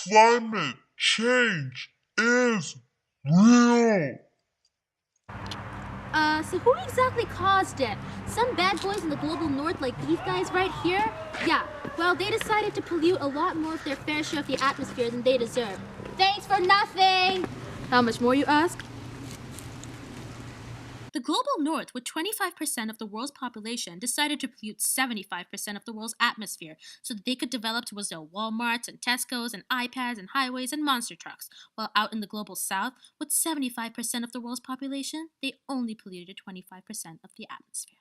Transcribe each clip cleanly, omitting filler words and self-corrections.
climate change is real. So who exactly caused it? Some bad boys in the global north like these guys right here? Yeah, well, they decided to pollute a lot more of their fair share of the atmosphere than they deserve. Thanks for nothing! How much more, you ask? The global north, with 25% of the world's population, decided to pollute 75% of the world's atmosphere so that they could develop to was their Walmarts and Tesco's and iPads and highways and monster trucks. While out in the global south, with 75% of the world's population, they only polluted 25% of the atmosphere.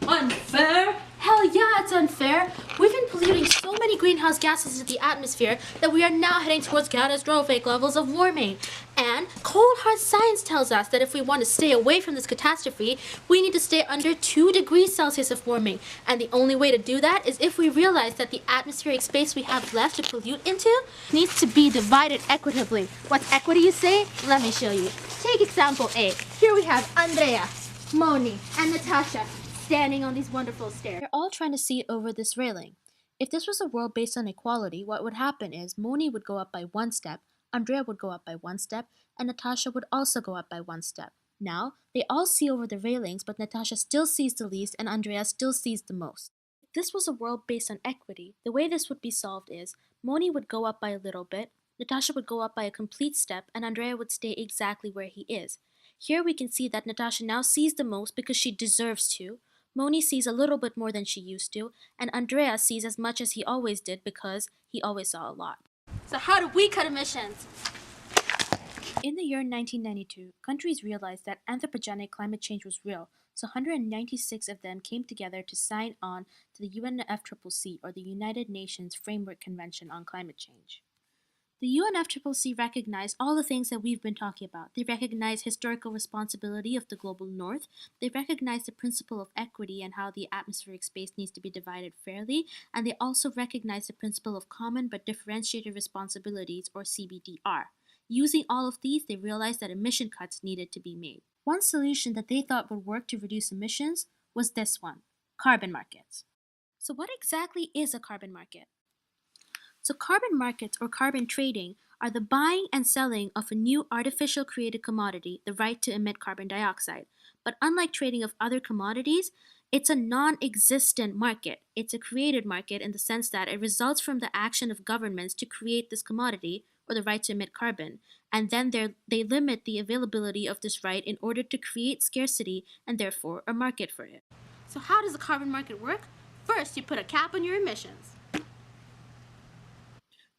Unfair? Hell yeah, it's unfair. We've been polluting so many greenhouse gases into the atmosphere that we are now heading towards catastrophic levels of warming. And cold hard science tells us that if we want to stay away from this catastrophe, we need to stay under 2 degrees Celsius of warming. And the only way to do that is if we realize that the atmospheric space we have left to pollute into needs to be divided equitably. What's equity, you say? Let me show you. Take example A. Here we have Andrea, Moni, and Natasha standing on these wonderful stairs. They're all trying to see over this railing. If this was a world based on equality, what would happen is Moni would go up by 1 step, Andrea would go up by 1 step, and Natasha would also go up by 1 step. Now, they all see over the railings, but Natasha still sees the least and Andrea still sees the most. If this was a world based on equity, the way this would be solved is Moni would go up by a little bit, Natasha would go up by a complete step, and Andrea would stay exactly where he is. Here we can see that Natasha now sees the most because she deserves to. Moni sees a little bit more than she used to, and Andrea sees as much as he always did because he always saw a lot. So how do we cut emissions? In the year 1992, countries realized that anthropogenic climate change was real, so 196 of them came together to sign on to the UNFCCC, or the United Nations Framework Convention on Climate Change. The UNFCCC recognized all the things that we've been talking about. They recognize historical responsibility of the global north. They recognize the principle of equity and how the atmospheric space needs to be divided fairly. And they also recognize the principle of common but differentiated responsibilities, or CBDR. Using all of these, they realized that emission cuts needed to be made. One solution that they thought would work to reduce emissions was this one: carbon markets. So what exactly is a carbon market? So carbon markets, or carbon trading, are the buying and selling of a new artificial created commodity, the right to emit carbon dioxide. But unlike trading of other commodities, it's a non-existent market. It's a created market in the sense that it results from the action of governments to create this commodity, or the right to emit carbon, and then they limit the availability of this right in order to create scarcity and therefore a market for it. So how does a carbon market work? First, you put a cap on your emissions.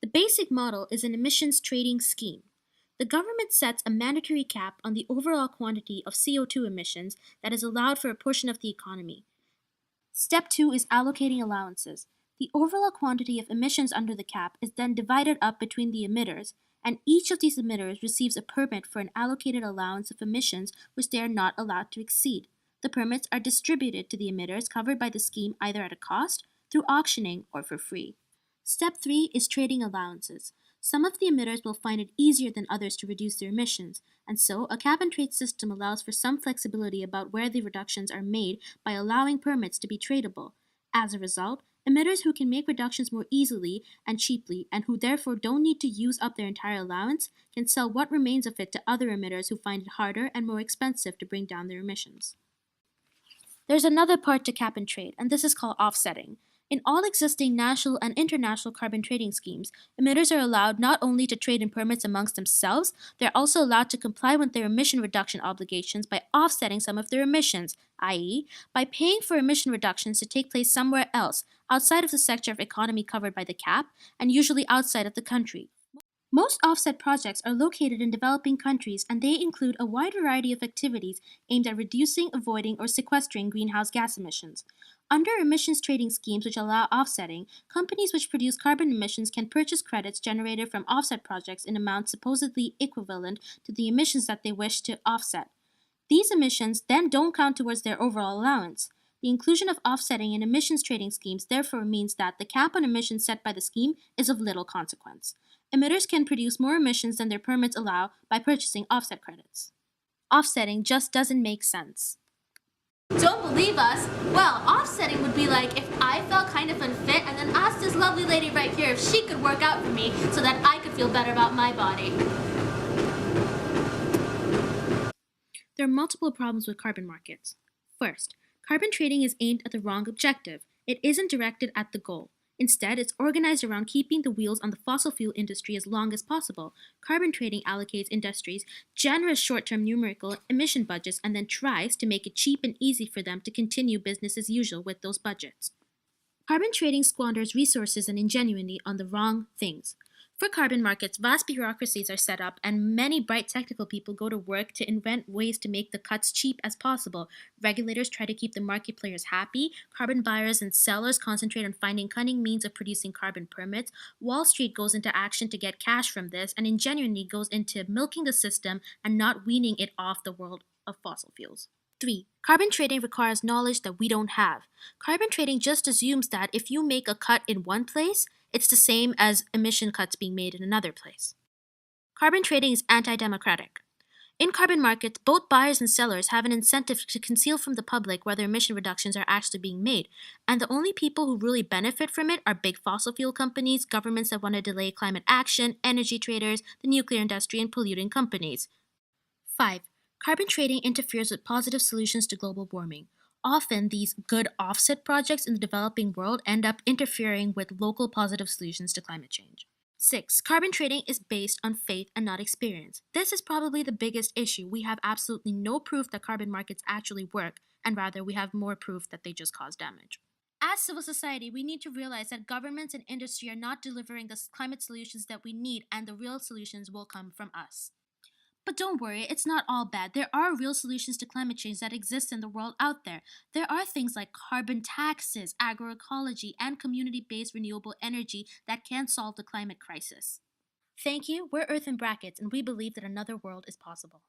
The basic model is an emissions trading scheme. The government sets a mandatory cap on the overall quantity of CO2 emissions that is allowed for a portion of the economy. Step 2 is allocating allowances. The overall quantity of emissions under the cap is then divided up between the emitters, and each of these emitters receives a permit for an allocated allowance of emissions which they are not allowed to exceed. The permits are distributed to the emitters covered by the scheme either at a cost, through auctioning, or for free. Step 3 is trading allowances. Some of the emitters will find it easier than others to reduce their emissions, and so a cap and trade system allows for some flexibility about where the reductions are made by allowing permits to be tradable. As a result, emitters who can make reductions more easily and cheaply, and who therefore don't need to use up their entire allowance, can sell what remains of it to other emitters who find it harder and more expensive to bring down their emissions. There's another part to cap and trade, and this is called offsetting. In all existing national and international carbon trading schemes, emitters are allowed not only to trade in permits amongst themselves, they're also allowed to comply with their emission reduction obligations by offsetting some of their emissions, i.e., by paying for emission reductions to take place somewhere else, outside of the sector of economy covered by the cap, and usually outside of the country. Most offset projects are located in developing countries, and they include a wide variety of activities aimed at reducing, avoiding, or sequestering greenhouse gas emissions. Under emissions trading schemes which allow offsetting, companies which produce carbon emissions can purchase credits generated from offset projects in amounts supposedly equivalent to the emissions that they wish to offset. These emissions then don't count towards their overall allowance. The inclusion of offsetting in emissions trading schemes therefore means that the cap on emissions set by the scheme is of little consequence. Emitters can produce more emissions than their permits allow by purchasing offset credits. Offsetting just doesn't make sense. Don't believe us? Well, offsetting would be like if I felt kind of unfit and then asked this lovely lady right here if she could work out for me so that I could feel better about my body. There are multiple problems with carbon markets. First, carbon trading is aimed at the wrong objective. It isn't directed at the goal. Instead, it's organized around keeping the wheels on the fossil fuel industry as long as possible. Carbon trading allocates industries generous short term numerical emission budgets and then tries to make it cheap and easy for them to continue business as usual with those budgets. Carbon trading squanders resources and ingenuity on the wrong things. For carbon markets, vast bureaucracies are set up, and many bright technical people go to work to invent ways to make the cuts cheap as possible. Regulators try to keep the market players happy, carbon buyers and sellers concentrate on finding cunning means of producing carbon permits, Wall Street goes into action to get cash from this, and ingenuity goes into milking the system and not weaning it off the world of fossil fuels. 3. Carbon trading requires knowledge that we don't have. Carbon trading just assumes that if you make a cut in one place, it's the same as emission cuts being made in another place. Carbon trading is anti-democratic. In carbon markets, both buyers and sellers have an incentive to conceal from the public whether emission reductions are actually being made, and the only people who really benefit from it are big fossil fuel companies, governments that want to delay climate action, energy traders, the nuclear industry, and polluting companies. 5. Carbon trading interferes with positive solutions to global warming. Often, these good offset projects in the developing world end up interfering with local positive solutions to climate change. 6. Carbon trading is based on faith and not experience. This is probably the biggest issue. We have absolutely no proof that carbon markets actually work, and rather, we have more proof that they just cause damage. As civil society, we need to realize that governments and industry are not delivering the climate solutions that we need, and the real solutions will come from us. But don't worry, it's not all bad. There are real solutions to climate change that exist in the world out there. There are things like carbon taxes, agroecology, and community based renewable energy that can solve the climate crisis. Thank you. We're Earth in Brackets, and we believe that another world is possible.